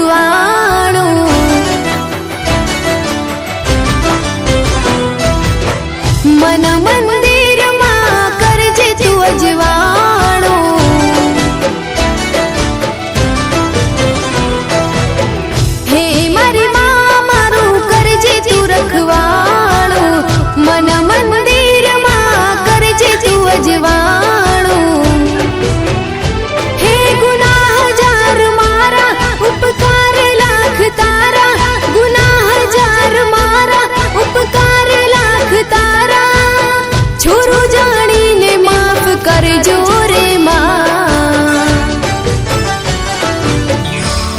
રખવાણું મન મંદિરમાં કરજે તું અજવાણું હે મારી માં મારું કરજે તું રખવાણું મન મંદિરમાં કરજે તું અજવાણું હે ગુનાહ હજાર મારા ઉપકાર લાખ તારા ગુનાહ હજાર મારા ઉપકાર લાખ તારા છોરું જાણીને માફ કરજો રે માં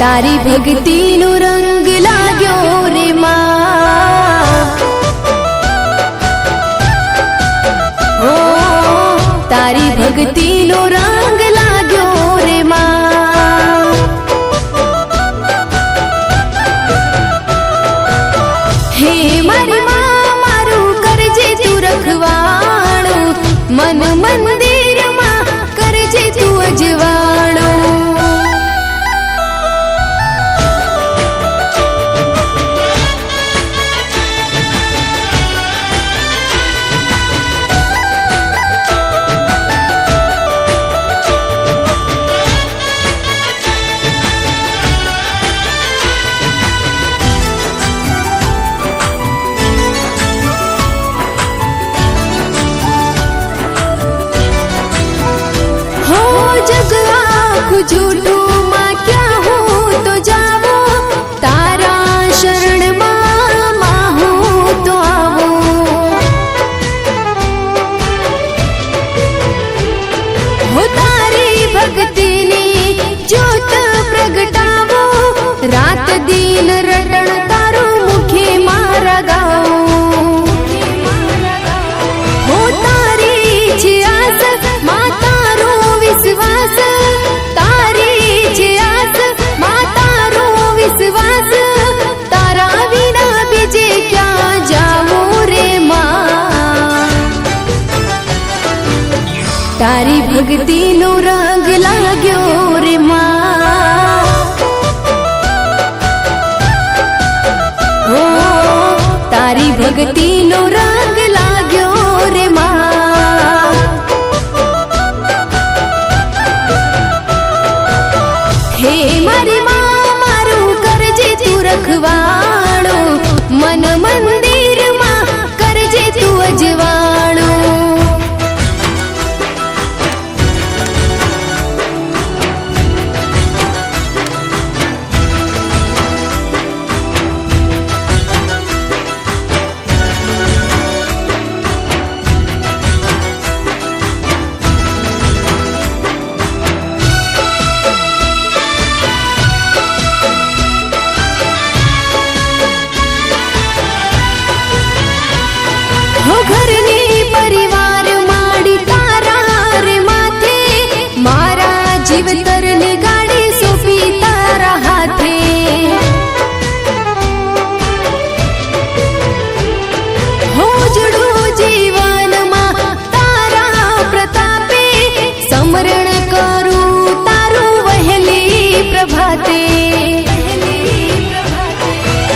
તારી ભક્તિનો રંગ લાગ્યો રે માં ઓ તારી ભક્તિનો રંગ લાગ્યો રે માં હે મારી માં મારું કરજે તું રખવાણું મન મંદિરમાં કરજે તું અજવાણું जग आँख झूठों माँ क्या हो तो जावो तारा शरण माँ हो तो आवो हो तारी भक्ति ने ज्योत प्रगटावो रात दिन रटण तारो मुखे मारा गाओ हो तारी छे आस माता विश्वास तारी छे आस मातारो विश्वास तारा विना बीजे क्या जावो रे मां तारी भक्ति नो रंग लाग्यो रे मां ओ तारी भक्ति नो रंग लाग्यो रे मां हे मारी माँ मारू करजे तू रखवाणो मन मंदिर माँ करजे तू अजवाणो घरनी परिवार माड़ी तारा रे माथे मारा जीवतर ने गाड़ी सोपी तारा हाथे हो जड़ू जीवन मां तारा प्रतापे समरण करू तारू वहली प्रभाते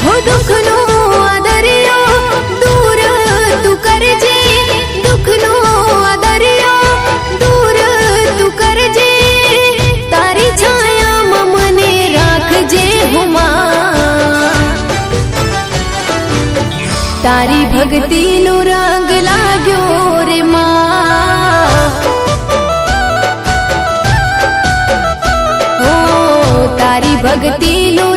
हो दुख नो आदरियो दूर तू करजे दुख नो आदरियो दूर तू करजे तारी छाया मने राखजे हो मां तारी भक्ति नो रंग लाग्यो रे मां ओ तारी भक्ति नो